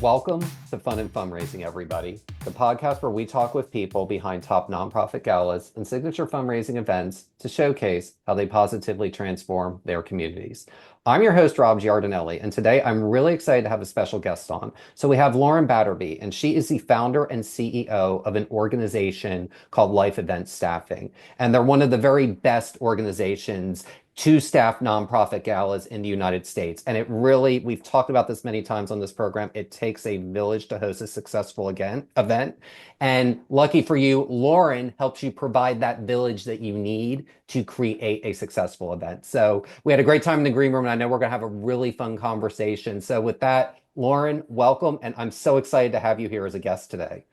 Welcome to Fun and Fundraising, everybody, the podcast where we talk with people behind top nonprofit galas and signature fundraising events to showcase how they positively transform their communities. I'm your host, Rob Giardinelli, and today I'm really excited to have a special guest on. So we have Lauren Batterby, and she is the founder and CEO of an organization called Life Event Staffing. And they're one of the very best organizations to staff nonprofit galas in the United States. And it really, we've talked about this many times on this program, it takes a village to host a successful event. And lucky for you, Lauren helps you provide that village that you need to create a successful event. So we had a great time in the green room, and I know we're going to have a really fun conversation. So with that, Lauren, welcome. And I'm so excited to have you here as a guest today.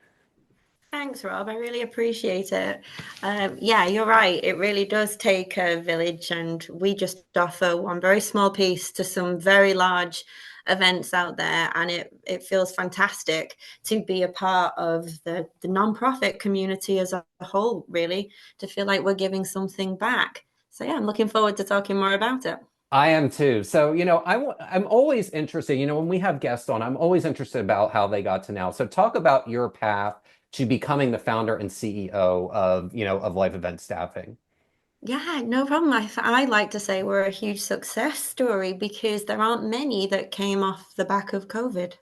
Thanks, Rob. I really appreciate it. Yeah, you're right. It really does take a village, and we just offer one very small piece to some very large events out there, and it feels fantastic to be a part of the nonprofit community as a whole, really, to feel like we're giving something back. So yeah, I'm looking forward to talking more about it. I am too. So, I'm always interested, when we have guests on, I'm always interested about how they got to now. So talk about your path to becoming the founder and CEO of Life Event Staffing. Yeah, no problem. I like to say we're a huge success story because there aren't many that came off the back of COVID,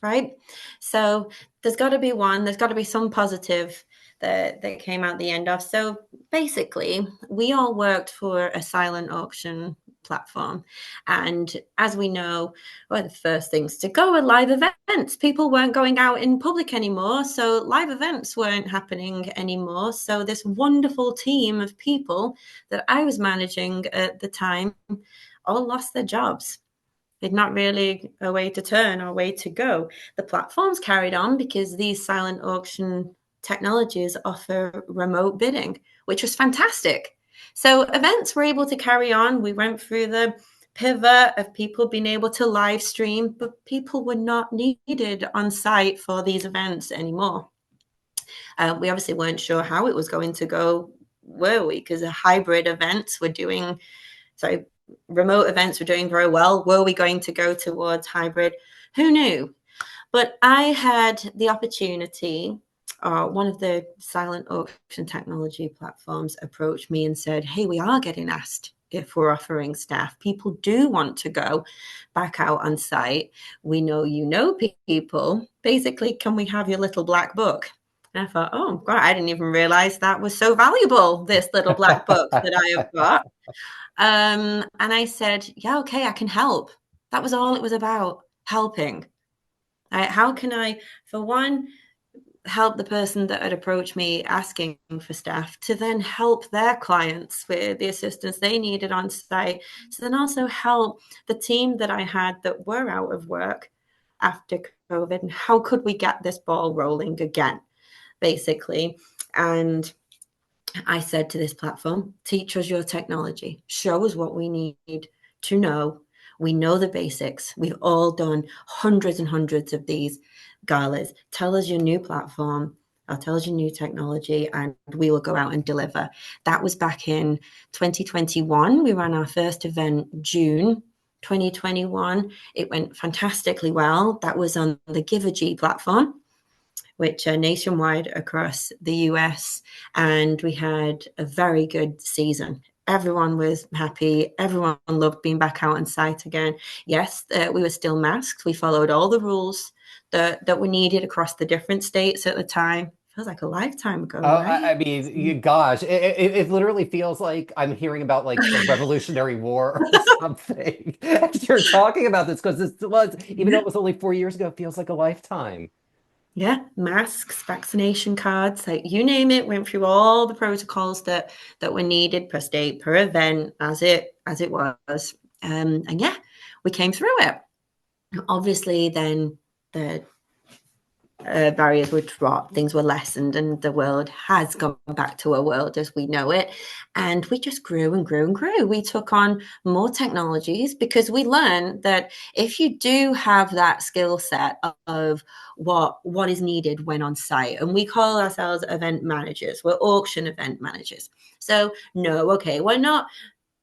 right? So there's got to be one, there's got to be some positive that came out the end of. So basically, we all worked for a silent auction platform. And as we know, well, the first things to go were live events. People weren't going out in public anymore. So live events weren't happening anymore. So this wonderful team of people that I was managing at the time all lost their jobs. They'd not really a way to turn or a way to go. The platforms carried on because these silent auction technologies offer remote bidding, which was fantastic. So events were able to carry on. We went through the pivot of people being able to live stream, but people were not needed on site for these events anymore. We obviously weren't sure how it was going to go, were we? Because the hybrid events were doing, sorry, remote events were doing very well. Were we going to go towards hybrid? Who knew? But I had the opportunity, one of the silent auction technology platforms approached me and said, hey, we are getting asked if we're offering staff. People do want to go back out on site. We know you know people. Basically, can we have your little black book? And I thought, oh, God, I didn't even realize that was so valuable, this little black book that I have got. And I said, yeah, okay, I can help. That was all it was about, helping. How can I, for one, help the person that had approached me asking for staff to then help their clients with the assistance they needed on site. So then also help the team that I had that were out of work after COVID. And how could we get this ball rolling again, basically? And I said to this platform, teach us your technology, show us what we need to know. We know the basics. We've all done hundreds and hundreds of these galas. Tell us your new platform, or tell us your new technology, and we will go out and deliver. That was back in 2021. We ran our first event June 2021. It went fantastically well. That was on the Givergy platform, which are nationwide across the US. And we had a very good season. Everyone was happy. Everyone loved being back out on site again. Yes, we were still masked. We followed all the rules that were needed across the different states at the time. Feels like a lifetime ago, Oh, right? gosh, it literally feels like I'm hearing about like the Revolutionary War or something as you're talking about this, because this was, even though it was only 4 years ago, it feels like a lifetime. Yeah, masks, vaccination cards, like you name it, went through all the protocols that were needed per state, per event, as it was. And yeah, we came through it. Obviously, then the barriers were dropped, things were lessened, and the world has gone back to a world as we know it. And we just grew and grew and grew. We took on more technologies because we learned that if you do have that skill set of what is needed when on site, and we call ourselves event managers, we're auction event managers. So no, okay, we're not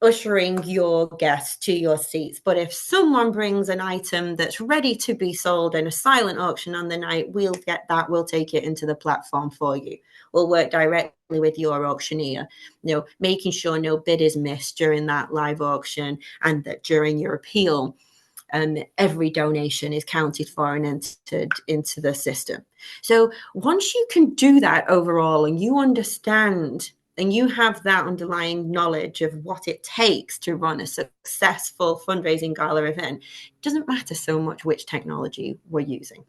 ushering your guests to your seats. But if someone brings an item that's ready to be sold in a silent auction on the night, we'll get that. We'll take it into the platform for you. We'll work directly with your auctioneer, making sure no bid is missed during that live auction, and that during your appeal, every donation is counted for and entered into the system. So once you can do that overall, and you understand and you have that underlying knowledge of what it takes to run a successful fundraising gala event, it doesn't matter so much which technology we're using.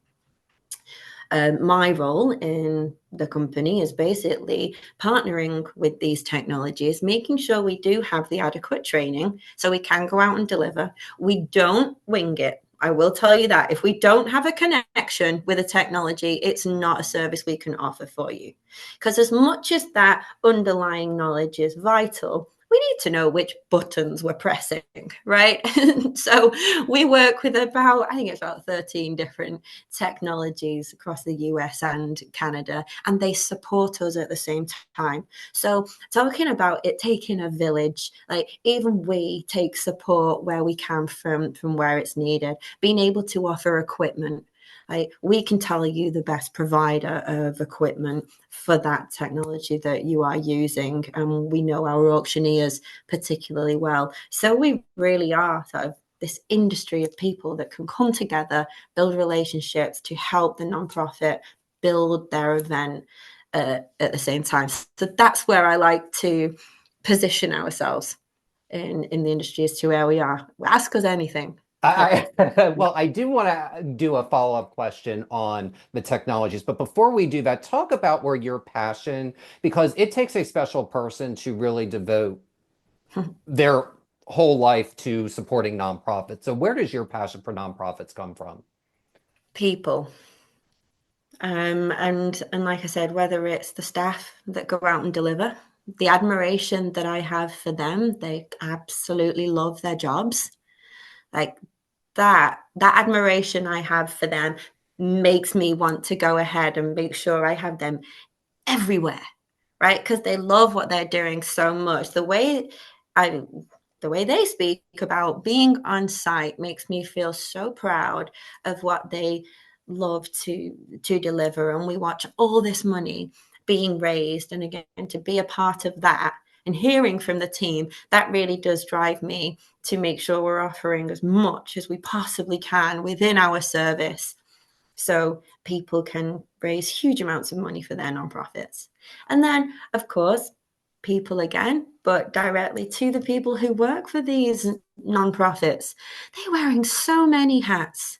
My role in the company is basically partnering with these technologies, making sure we do have the adequate training so we can go out and deliver. We don't wing it. I will tell you that if we don't have a connection with a technology, it's not a service we can offer for you. Because as much as that underlying knowledge is vital, we need to know which buttons we're pressing, right? So we work with I think it's about 13 different technologies across the US and Canada, and they support us at the same time. So talking about it taking a village, like even we take support where we can from where it's needed, being able to offer equipment. Like we can tell you the best provider of equipment for that technology that you are using, and we know our auctioneers particularly well. So we really are sort of this industry of people that can come together, build relationships to help the nonprofit build their event at the same time. So that's where I like to position ourselves in the industry as to where we are. Ask us anything. Well, I do want to do a follow-up question on the technologies, but before we do that, talk about where your passion, because it takes a special person to really devote their whole life to supporting nonprofits. So where does your passion for nonprofits come from? People. And like I said, whether it's the staff that go out and deliver, the admiration that I have for them, they absolutely love their jobs. Like that admiration I have for them makes me want to go ahead and make sure I have them everywhere, right? Because they love what they're doing so much. I the way they speak about being on site makes me feel so proud of what they love to deliver. And we watch all this money being raised, and again, to be a part of that and hearing from the team, that really does drive me to make sure we're offering as much as we possibly can within our service, so people can raise huge amounts of money for their nonprofits. And then, of course, people again, but directly to the people who work for these nonprofits. They're wearing so many hats.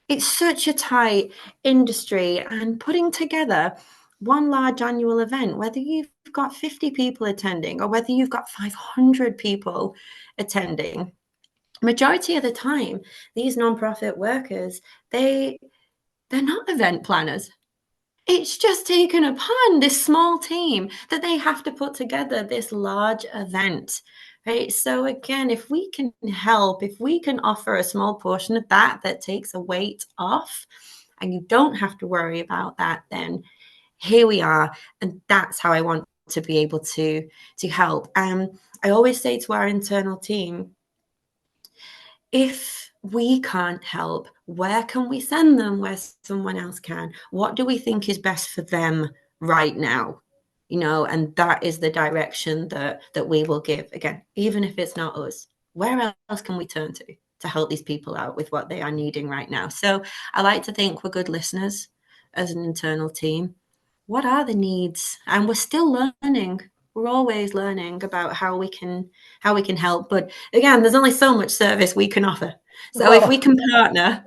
It's such a tight industry, and putting together one large annual event, whether you've got 50 people attending or whether you've got 500 people attending, majority of the time, these nonprofit workers, they're not event planners. It's just taken upon this small team that they have to put together this large event, right? So again, if we can help, if we can offer a small portion of that takes a weight off, and you don't have to worry about that, then here we are. And that's how I want to be able to help. I always say to our internal team, if we can't help, where can we send them where someone else can? What do we think is best for them right now? And that is the direction that we will give. Again, even if it's not us, where else can we turn to help these people out with what they are needing right now? So I like to think we're good listeners as an internal team. What are the needs? And we're still learning. We're always learning about how we can help. But again, there's only so much service we can offer. So if we Well, can partner.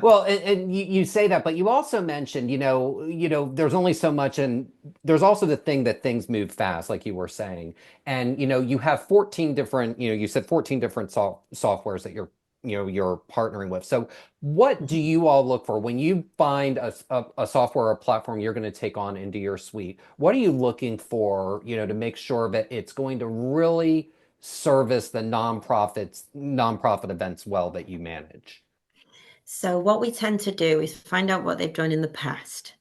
well, and you say that, but you also mentioned, there's only so much, and there's also the thing that things move fast, like you were saying, and you have 14 different, you said 14 different softwares that you're partnering with. So, what do you all look for when you find a software or a platform you're going to take on into your suite? What are you looking for, to make sure that it's going to really service the nonprofit events well that you manage? So what we tend to do is find out what they've done in the past.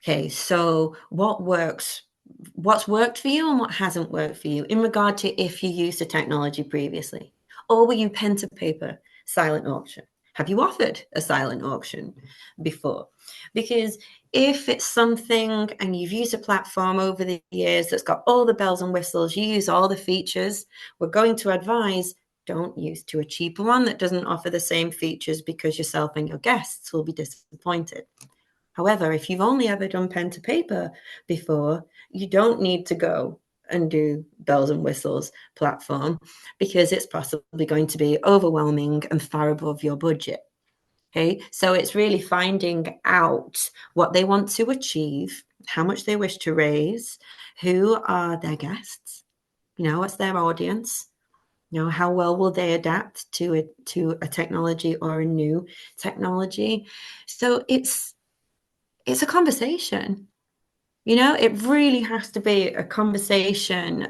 Okay, so what works what's worked for you and what hasn't worked for you in regard to if you used the technology previously. Or were you pen to paper silent auction? Have you offered a silent auction before? Because if it's something and you've used a platform over the years that's got all the bells and whistles, you use all the features, we're going to advise don't use to a cheaper one that doesn't offer the same features because yourself and your guests will be disappointed. However, if you've only ever done pen to paper before, you don't need to go and do bells and whistles platform because it's possibly going to be overwhelming and far above your budget. Okay, so it's really finding out what they want to achieve, how much they wish to raise, who are their guests, what's their audience, how well will they adapt to a technology or a new technology. So it's a conversation. It really has to be a conversation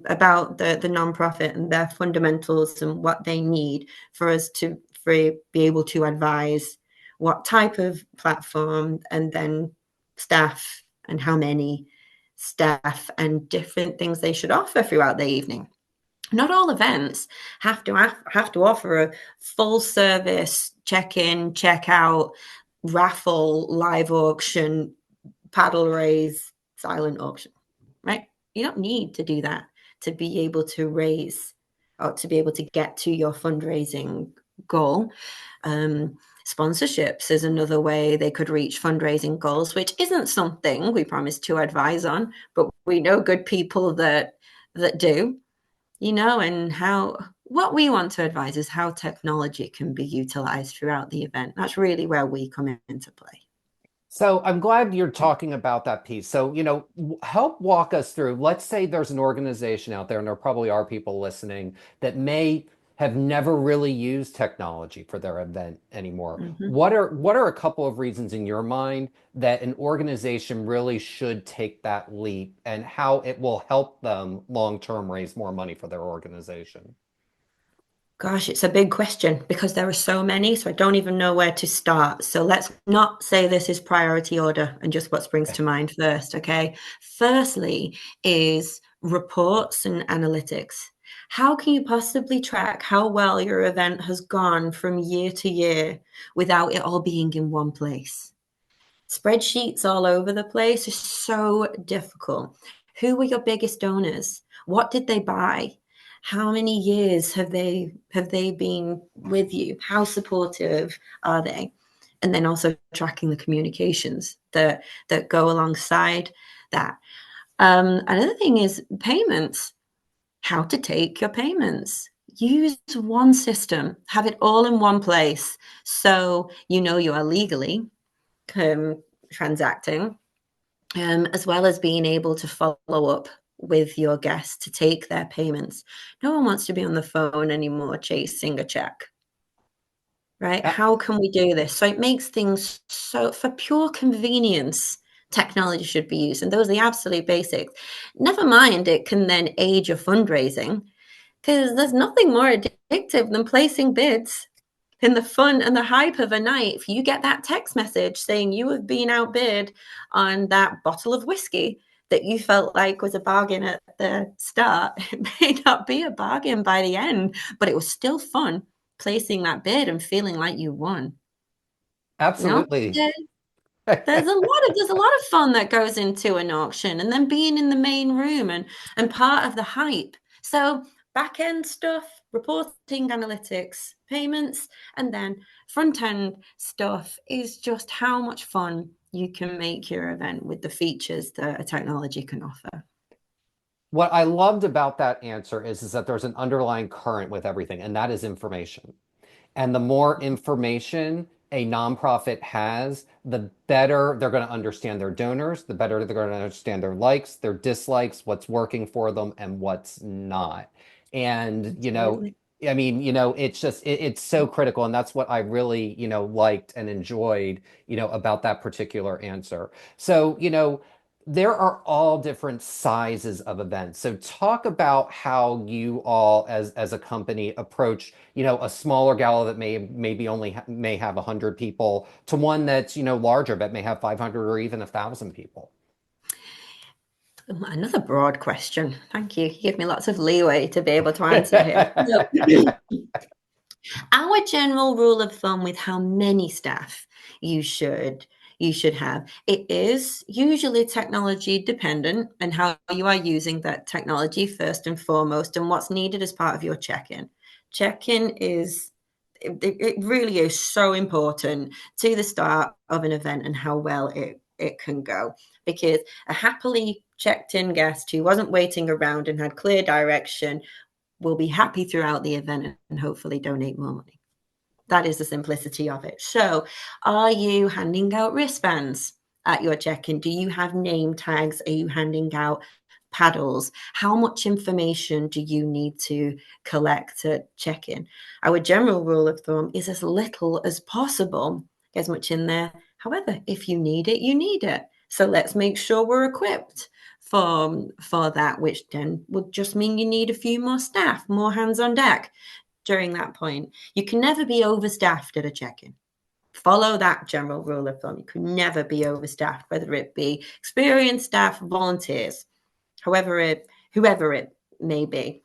about the nonprofit and their fundamentals and what they need for us to be able to advise what type of platform and then staff and how many staff and different things they should offer throughout the evening. Not all events have to offer a full service check-in, check-out, raffle, live auction, paddle raise, silent auction, right? You don't need to do that to be able to raise or to be able to get to your fundraising goal. Sponsorships is another way they could reach fundraising goals, which isn't something we promise to advise on, but we know good people that do, and how what we want to advise is how technology can be utilized throughout the event. That's really where we come into play. So I'm glad you're talking about that piece. So, help walk us through. Let's say there's an organization out there, and there probably are people listening that may have never really used technology for their event anymore. Mm-hmm. What are a couple of reasons in your mind that an organization really should take that leap and how it will help them long term raise more money for their organization? Gosh, it's a big question because there are so many, so I don't even know where to start. So let's not say this is priority order and just what springs to mind first, okay? Firstly, is reports and analytics. How can you possibly track how well your event has gone from year to year without it all being in one place? Spreadsheets all over the place is so difficult. Who were your biggest donors? What did they buy? How many years have they been with you? How supportive are they? And then also tracking the communications that go alongside that. Another thing is payments. How to take your payments. Use one system. Have it all in one place, so you are legally transacting, as well as being able to follow up with your guests to take their payments. No one wants to be on the phone anymore chasing a check, right? Uh, How can we do this? So it makes things so for pure convenience. Technology should be used, and those are the absolute basics. Never mind, it can then aid your fundraising because there's nothing more addictive than placing bids in the fun and the hype of a night. If you get that text message saying you have been outbid on that bottle of whiskey that you felt like was a bargain at the start, it may not be a bargain by the end, but it was still fun placing that bid and feeling like you won. You know, Absolutely. there's a lot of fun that goes into an auction, and then being in the main room and part of the hype. So back end stuff, reporting, analytics, payments, and then front end stuff is just how much fun you can make your event with the features that a technology can offer. What I loved about that answer is that there's an underlying current with everything, and that is information. And the more information a nonprofit has, the better they're going to understand their donors, the better they're going to understand their likes, their dislikes, what's working for them, and what's not. And, Absolutely. I mean, it's just, it's so critical. And that's what I really, liked and enjoyed, about that particular answer. So, there are all different sizes of events. So talk about how you all as a company approach, a smaller gala that maybe may have 100 people to one that's, larger but may have 500 or even 1,000 people. Another broad question. Thank you. You give me lots of leeway to be able to answer here. So, our general rule of thumb with how many staff you should you should have, it is usually technology dependent and how you are using that technology first and foremost and what's needed as part of your check-in. Check-in is it really is so important to the start of an event and how well it can go, because a happily checked in guest who wasn't waiting around and had clear direction will be happy throughout the event and hopefully donate more money. That is the simplicity of it. So, are you handing out wristbands at your check in? Do you have name tags? Are you handing out paddles? How much information do you need to collect at check in? Our general rule of thumb is as little as possible, as much in there. However, if you need it, you need it. So let's make sure we're equipped for that, which then would just mean you need a few more staff, more hands on deck during that point. You can never be overstaffed at a check-in. Follow that general rule of thumb. You can never be overstaffed, whether it be experienced staff, volunteers, whoever it may be.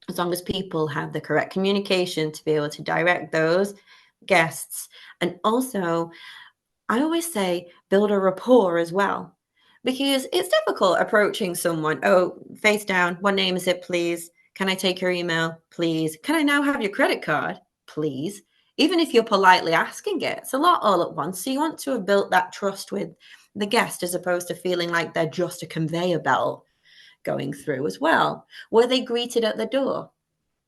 As long as people have the correct communication to be able to direct those guests. And also, I always say build a rapport as well, because it's difficult approaching someone. Oh, face down. What name is it, please? Can I take your email, please? Can I now have your credit card, please? Even if you're politely asking it, it's a lot all at once. So you want to have built that trust with the guest as opposed to feeling like they're just a conveyor belt going through as well. Were they greeted at the door?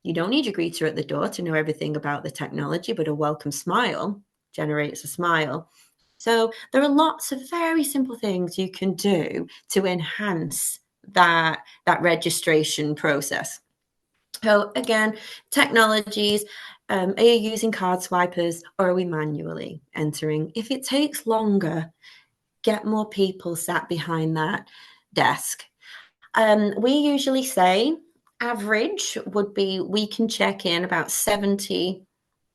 You don't need your greeter at the door to know everything about the technology, but a welcome smile generates a smile. So there are lots of very simple things you can do to enhance that registration process. So again, technologies. Are you using card swipers or are we manually entering? If it takes longer, get more people sat behind that desk. We usually say average would be we can check in about 70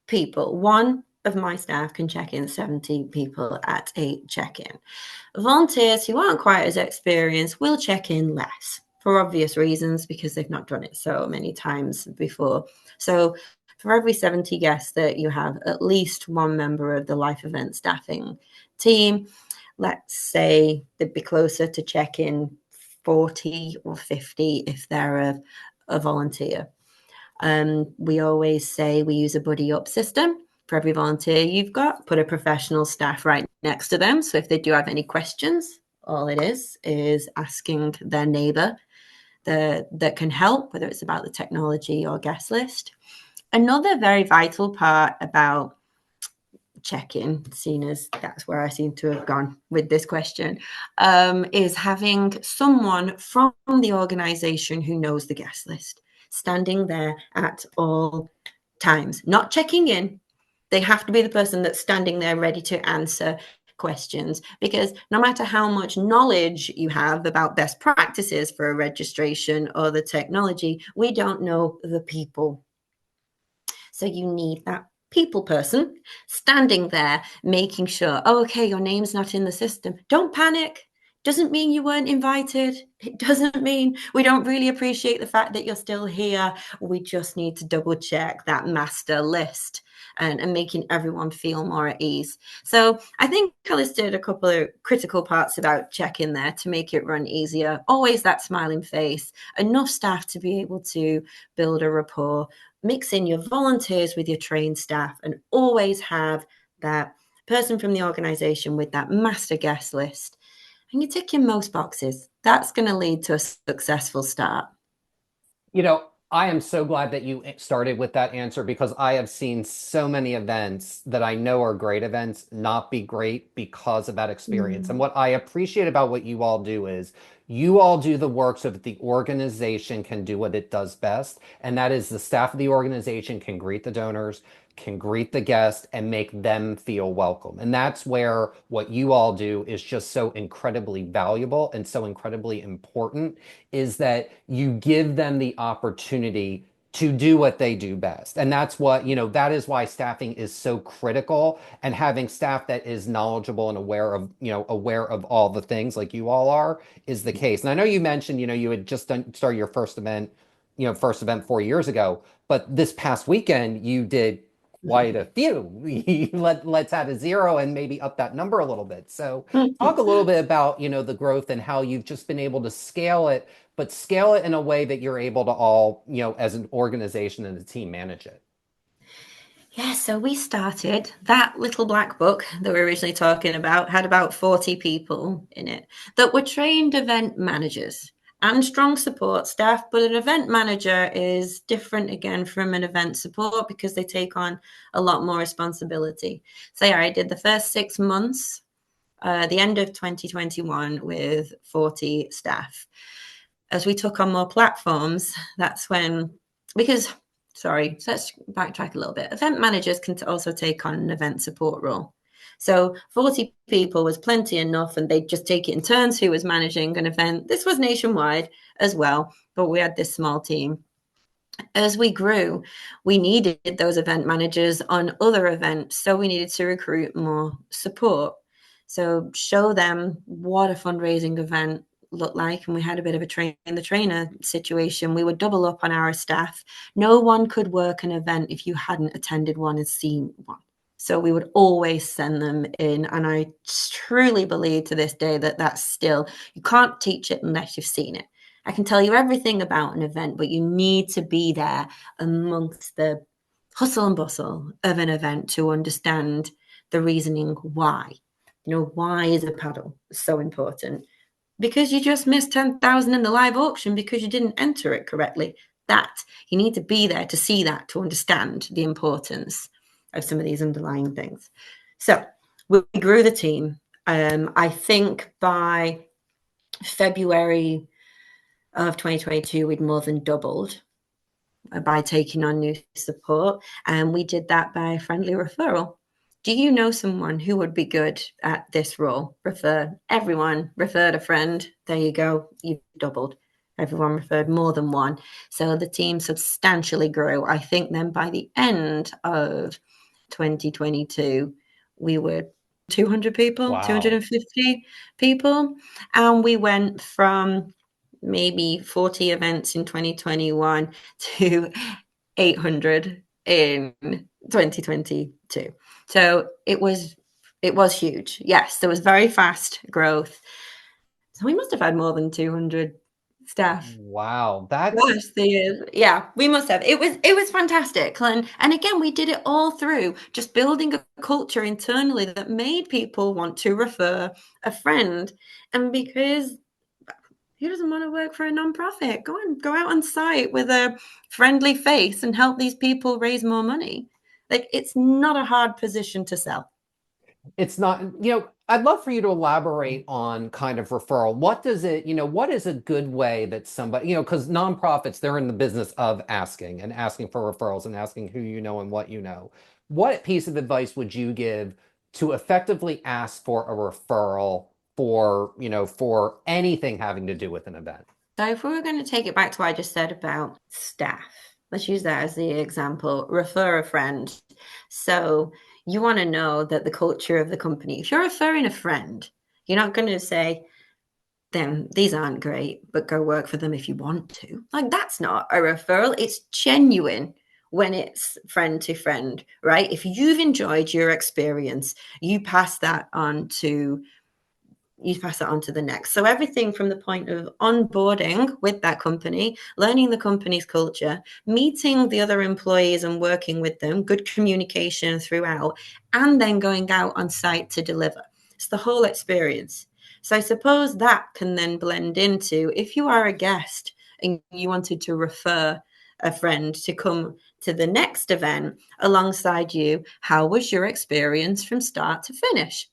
people. One of my staff can check in 70 people at a check in. Volunteers who aren't quite as experienced will check in less for obvious reasons because they've not done it so many times before. So, for every 70 guests that you have, at least one member of the life event staffing team, let's say they'd be closer to check in 40 or 50 if they're a volunteer. We always say we use a buddy up system. For every volunteer you've got, put a professional staff right next to them. So if they do have any questions, all it is asking their neighbor that can help, whether it's about the technology or guest list. Another very vital part about check-in, seen as that's where I seem to have gone with this question, is having someone from the organization who knows the guest list standing there at all times, not checking in. They have to be the person that's standing there ready to answer questions, because no matter how much knowledge you have about best practices for a registration or the technology, we don't know the people. So you need that people person standing there making sure, oh, okay, your name's not in the system. Don't panic. Doesn't mean you weren't invited. It doesn't mean we don't really appreciate the fact that you're still here. We just need to double check that master list and making everyone feel more at ease. So I think I listed a couple of critical parts about check-in there to make it run easier. Always that smiling face, enough staff to be able to build a rapport, mix in your volunteers with your trained staff, and always have that person from the organization with that master guest list. And you're ticking most boxes. That's going to lead to a successful start. You know, I am so glad that you started with that answer because I have seen so many events that I know are great events not be great because of that experience. And Mm. what I appreciate about what you all do is you all do the work so that the organization can do what it does best. And that is the staff of the organization can greet the donors, can greet the guests, and make them feel welcome. And that's where what you all do is just so incredibly valuable and so incredibly important is that you give them the opportunity to do what they do best. And that's what, that is why staffing is so critical, and having staff that is knowledgeable and aware of all the things like you all are is the case. And I know you mentioned, you had just started your first event 4 years ago, but this past weekend you did quite a few. Let's add a zero and maybe up that number a little bit. So talk a little bit about, the growth and how you've just been able to scale it, but scale it in a way that you're able to all, as an organization and a team, manage it. Yeah, so we started that little black book that we were originally talking about, had about 40 people in it that were trained event managers and strong support staff. But an event manager is different again from an event support because they take on a lot more responsibility. So, yeah, I did the first 6 months, the end of 2021, with 40 staff. As we took on more platforms, that's when, because sorry, so let's backtrack a little bit. Event managers can also take on an event support role. So 40 people was plenty enough, and they'd just take it in turns who was managing an event. This was nationwide as well, but we had this small team. As we grew, we needed those event managers on other events, so we needed to recruit more support. So show them what a fundraising event looked like, and we had a bit of a train the trainer situation. We would double up on our staff. No one could work an event if you hadn't attended one and seen one. So we would always send them in, and I truly believe to this day that that's still, you can't teach it unless you've seen it. I can tell you everything about an event, but you need to be there amongst the hustle and bustle of an event to understand the reasoning why. Why is a paddle so important? Because you just missed 10,000 in the live auction because you didn't enter it correctly. That you need to be there to see that, to understand the importance of some of these underlying things. So we grew the team. I think by February of 2022, we'd more than doubled by taking on new support. And we did that by friendly referral. Do you know someone who would be good at this role? Refer everyone, referred a friend. There you go. You've doubled. Everyone referred more than one. So the team substantially grew. I think then by the end of 2022, we were 200 people, Wow. 250 people. And we went from maybe 40 events in 2021 to 800 in 2022. So it was huge. Yes, there was very fast growth. So we must have had more than 200 staff. Wow. That's Gosh, yeah, we must have. It was fantastic. And again, we did it all through just building a culture internally that made people want to refer a friend. And because who doesn't want to work for a nonprofit? Go out on site with a friendly face and help these people raise more money. Like, it's not a hard position to sell. It's not, I'd love for you to elaborate on kind of referral. What is a good way that somebody, because nonprofits, they're in the business of asking and asking for referrals and asking who you know and what you know. What piece of advice would you give to effectively ask for a referral for anything having to do with an event? So if we were going to take it back to what I just said about staff, let's use that as the example. Refer a friend. So you want to know that the culture of the company, if you're referring a friend, you're not going to say, then these aren't great, but go work for them if you want to. Like, that's not a referral. It's genuine when it's friend to friend, right? If you've enjoyed your experience, you pass that on to the next. So everything from the point of onboarding with that company, learning the company's culture, meeting the other employees and working with them, good communication throughout, and then going out on site to deliver. It's the whole experience. So I suppose that can then blend into, if you are a guest and you wanted to refer a friend to come to the next event alongside you, how was your experience from start to finish?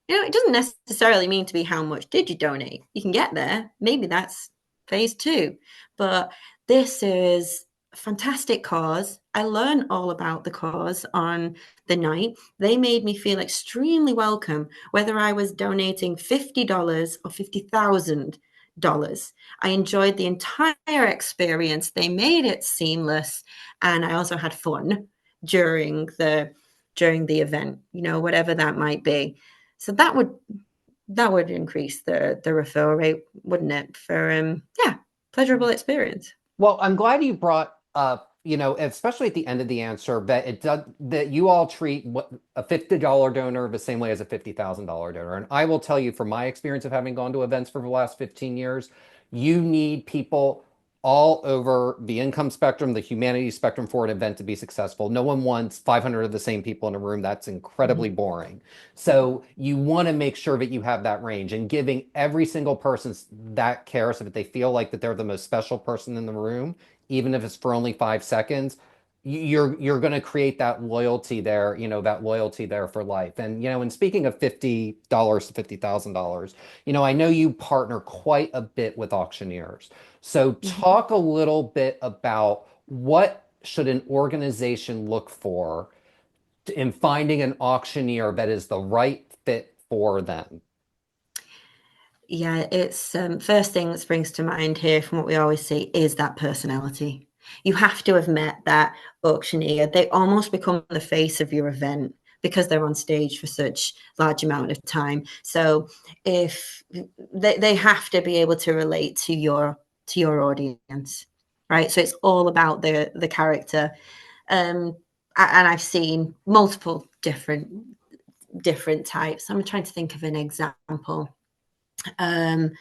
It doesn't necessarily mean to be how much did you donate. You can get there. Maybe that's phase two. But this is a fantastic cause. I learned all about the cause on the night. They made me feel extremely welcome, whether I was donating $50 or 50,000. I enjoyed the entire experience. They made it seamless, and I also had fun during the event, whatever that might be. So that would increase the referral rate, wouldn't it? For yeah, pleasurable experience. Well, I'm glad you brought up, especially at the end of the answer, that it does that you all treat a $50 donor the same way as a $50,000 donor. And I will tell you from my experience of having gone to events for the last 15 years, you need people all over the income spectrum, the humanity spectrum for an event to be successful. No one wants 500 of the same people in a room. That's incredibly Mhm. boring. So you want to make sure that you have that range and giving every single person that care so that they feel like that they're the most special person in the room, even if it's for only 5 seconds. You're going to create that loyalty there, that loyalty there for life. And and speaking of $50 to $50,000, I know you partner quite a bit with auctioneers. So Mhm. talk a little bit about what should an organization look for in finding an auctioneer that is the right fit for them. Yeah, it's first thing that springs to mind here from what we always see is that personality. You have to have met that auctioneer. They almost become the face of your event because they're on stage for such large amount of time. So if they have to be able to relate to your audience, right? So it's all about the character. Um, and I've seen multiple different types. I'm trying to think of an example. Um,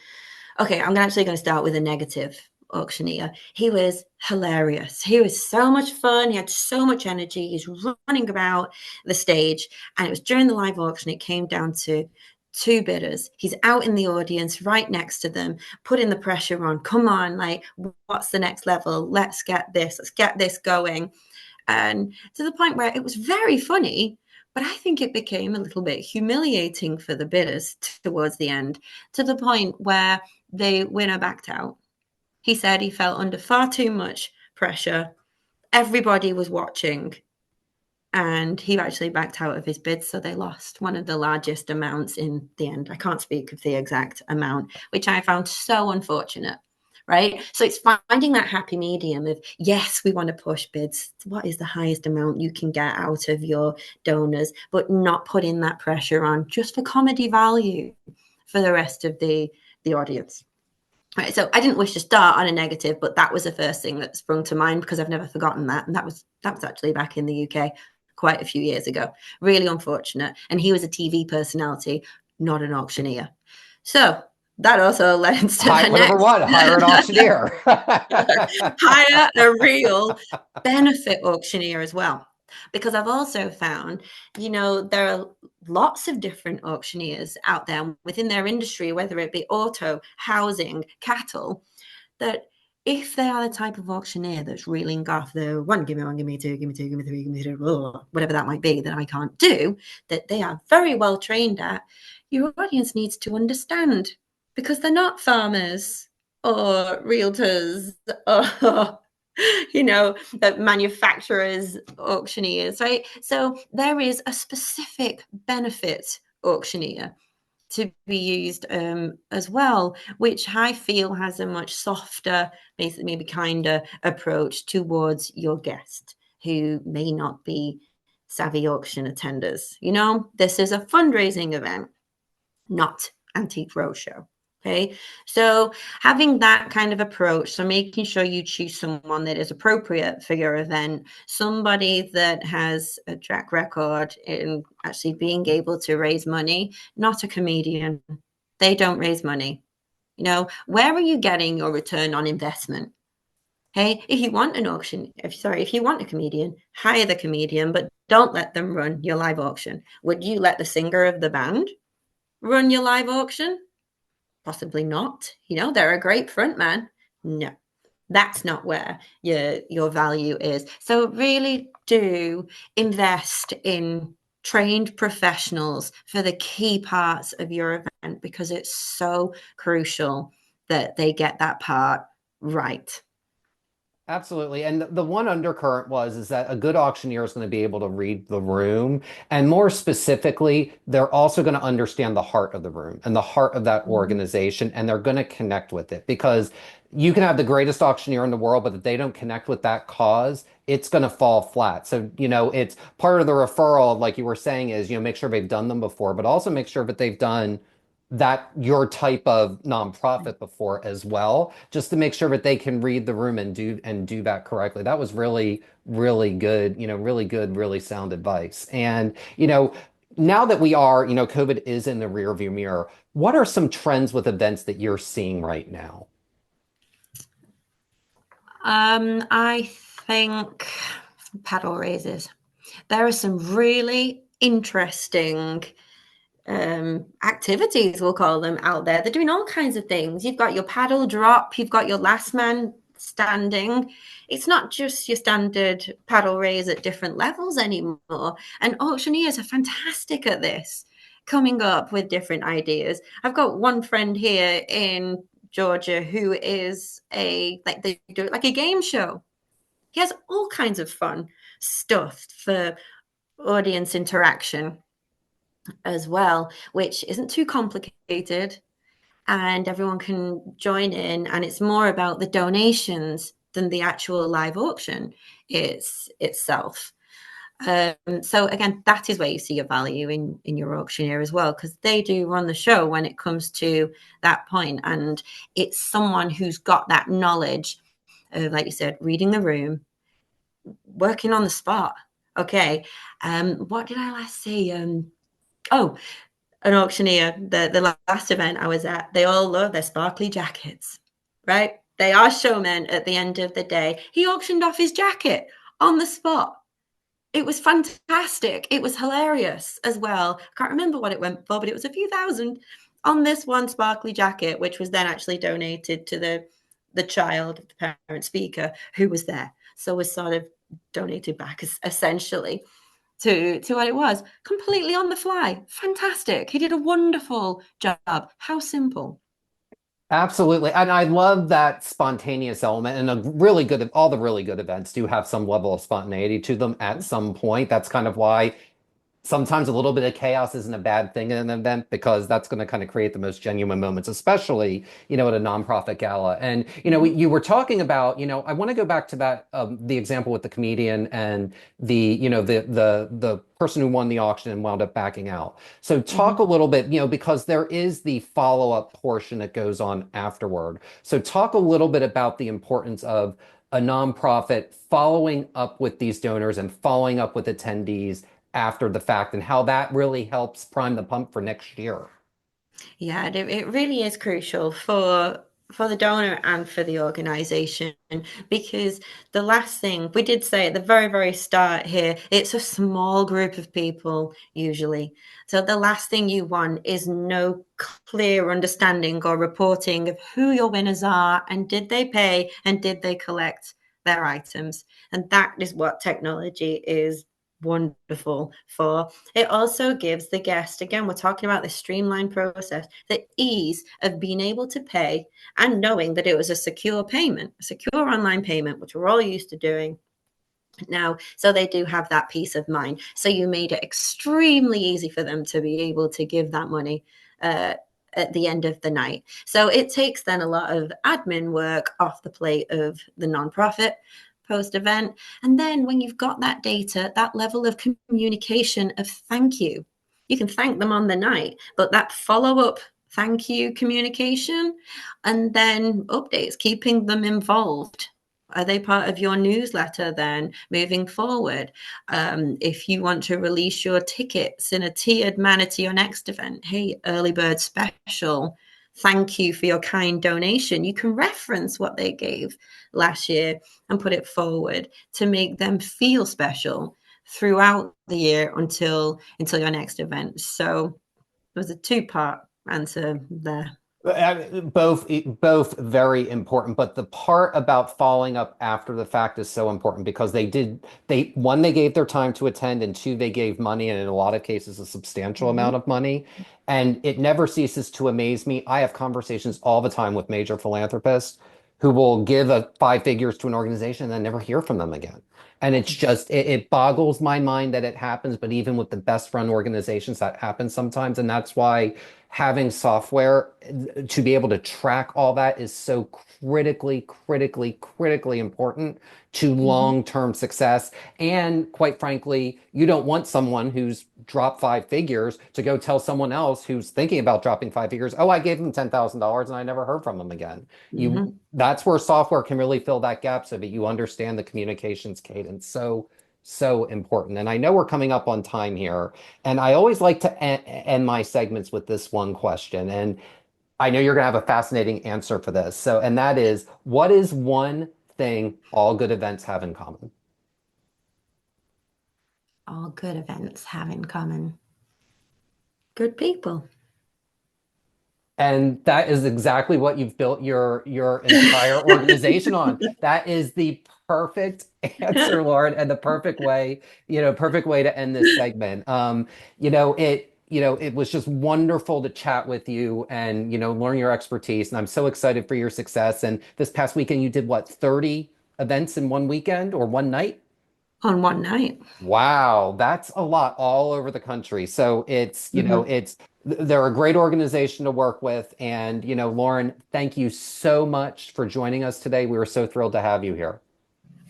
okay, I'm actually going to start with a negative auctioneer. He was hilarious. He was so much fun. He had so much energy. He's running about the stage. And it was during the live auction, it came down to two bidders. He's out in the audience right next to them, putting the pressure on. Come on, like, what's the next level? Let's get this going. And to the point where it was very funny, but I think it became a little bit humiliating for the bidders towards the end, to the point where the winner backed out. He said he felt under far too much pressure. Everybody was watching, and he actually backed out of his bid, so they lost one of the largest amounts in the end. I can't speak of the exact amount, which I found so unfortunate. Right. So it's finding that happy medium of, yes, we want to push bids. What is the highest amount you can get out of your donors, but not putting that pressure on just for comedy value for the rest of the audience. Right. So I didn't wish to start on a negative, but that was the first thing that sprung to mind because I've never forgotten that. And that was actually back in the UK quite a few years ago. Really unfortunate. And he was a TV personality, not an auctioneer. So that also lends to the Number next one, hire an auctioneer. hire a real benefit auctioneer as well. Because I've also found, there are lots of different auctioneers out there within their industry, whether it be auto, housing, cattle, that if they are the type of auctioneer that's reeling off the one, give me two, give me two, give me three, give me two, whatever that might be that I can't do, that they are very well trained at, your audience needs to understand because they're not farmers or realtors or manufacturers, auctioneers, right? So there is a specific benefit auctioneer to be used as well, which I feel has a much softer, maybe kinder approach towards your guest who may not be savvy auction attenders. This is a fundraising event, not antique roadshow. Okay, so having that kind of approach, so making sure you choose someone that is appropriate for your event, somebody that has a track record in actually being able to raise money, not a comedian. They don't raise money. Where are you getting your return on investment? Hey, if you want if you want a comedian, hire the comedian, but don't let them run your live auction. Would you let the singer of the band run your live auction? Possibly not. They're a great front man. No, that's not where your value is. So really do invest in trained professionals for the key parts of your event because it's so crucial that they get that part right. Absolutely. And the one undercurrent was is that a good auctioneer is going to be able to read the room. And more specifically, they're also going to understand the heart of the room and the heart of that Mhm. organization. And they're going to connect with it because you can have the greatest auctioneer in the world, but if they don't connect with that cause, it's going to fall flat. So, it's part of the referral, like you were saying, is, make sure they've done them before, but also make sure that they've done that your type of nonprofit before as well, just to make sure that they can read the room and do that correctly. That was really, really good, really good, really sound advice. And, now that COVID is in the rearview mirror, what are some trends with events that you're seeing right now? I think paddle raises. There are some really interesting activities, we'll call them, out there. They're doing all kinds of things. You've got your paddle drop, you've got your last man standing. It's not just your standard paddle raise at different levels anymore. And auctioneers are fantastic at this, coming up with different ideas. I've got one friend here in Georgia who is they do it like a game show. He has all kinds of fun stuff for audience interaction as well, which isn't too complicated and everyone can join in. And it's more about the donations than the actual live auction itself. So again, that is where you see your value in your auctioneer as well, because they do run the show when it comes to that point, and it's someone who's got that knowledge of, like you said, reading the room, working on the spot. Okay, what did I last see? Oh, an auctioneer, the last event I was at, they all love their sparkly jackets, right? They are showmen at the end of the day. He auctioned off his jacket on the spot. It was fantastic. It was hilarious as well. I can't remember what it went for, but it was a few thousand on this one sparkly jacket, which was then actually donated to the child of the parent speaker who was there. So was sort of donated back essentially to what it was, completely on the fly. Fantastic. He did a wonderful job. How simple. Absolutely. And I love that spontaneous element and all the really good events do have some level of spontaneity to them at some point. That's kind of why sometimes a little bit of chaos isn't a bad thing in an event because that's going to kind of create the most genuine moments, especially, at a nonprofit gala. And, Mm-hmm. you were talking about, I want to go back to that, the example with the comedian and the person who won the auction and wound up backing out. So talk Mm-hmm. a little bit, because there is the follow-up portion that goes on afterward. So talk a little bit about the importance of a nonprofit following up with these donors and following up with attendees after the fact and how that really helps prime the pump for next year. Yeah, it really is crucial for the donor and for the organization, because the last thing we did say at the very, very start here, it's a small group of people usually. So the last thing you want is no clear understanding or reporting of who your winners are and did they pay and did they collect their items. And that is what technology is wonderful for. It also gives the guest, again, we're talking about the streamlined process, the ease of being able to pay and knowing that it was a secure payment, a secure online payment, which we're all used to doing now. So they do have that peace of mind. So you made it extremely easy for them to be able to give that money at the end of the night. So it takes then a lot of admin work off the plate of the nonprofit post event. And then when you've got that data, that level of communication of thank you can thank them on the night, but that follow up thank you communication and then updates, keeping them involved. Are they part of your newsletter then moving forward? If you want to release your tickets in a tiered manner to your next event, hey, early bird special, thank you for your kind donation. You can reference what they gave last year and put it forward to make them feel special throughout the year until your next event. So it was a two-part answer there. Both very important, but the part about following up after the fact is so important because they gave their time to attend, and two, they gave money, and in a lot of cases, a substantial Mm-hmm. amount of money. And it never ceases to amaze me. I have conversations all the time with major philanthropists who will give a five figures to an organization and then never hear from them again. And it's just, it boggles my mind that it happens, but even with the best run organizations, that happens sometimes. And that's why having software to be able to track all that is so critically important to Mhm. long-term success. And quite frankly, you don't want someone who's dropped five figures to go tell someone else who's thinking about dropping five figures, oh, I gave them $10,000 and I never heard from them again. Mhm. That's where software can really fill that gap so that you understand the communications cadence. So important. And I know we're coming up on time here, and I always like to end my segments with this one question. And I know you're going to have a fascinating answer for this. So, and that is, what is one thing all good events have in common? All good events have in common good people. And that is exactly what you've built your entire organization on. That is the perfect answer, Lauren, and the perfect way to end this segment. It was just wonderful to chat with you and, learn your expertise. And I'm so excited for your success. And this past weekend, you did what, 30 events in one weekend or one night? On one night. Wow, that's a lot all over the country. So Mhm. they're a great organization to work with. And, Lauren, thank you so much for joining us today. We were so thrilled to have you here.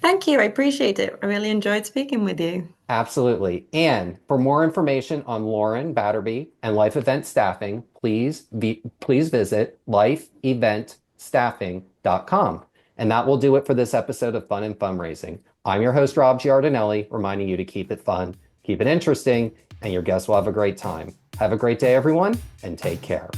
Thank you. I appreciate it. I really enjoyed speaking with you. Absolutely. And for more information on Lauren Batterby and Life Event Staffing, please visit lifeeventstaffing.com. And that will do it for this episode of Fun and Fundraising. I'm your host, Rob Giardinelli, reminding you to keep it fun, keep it interesting, and your guests will have a great time. Have a great day, everyone, and take care.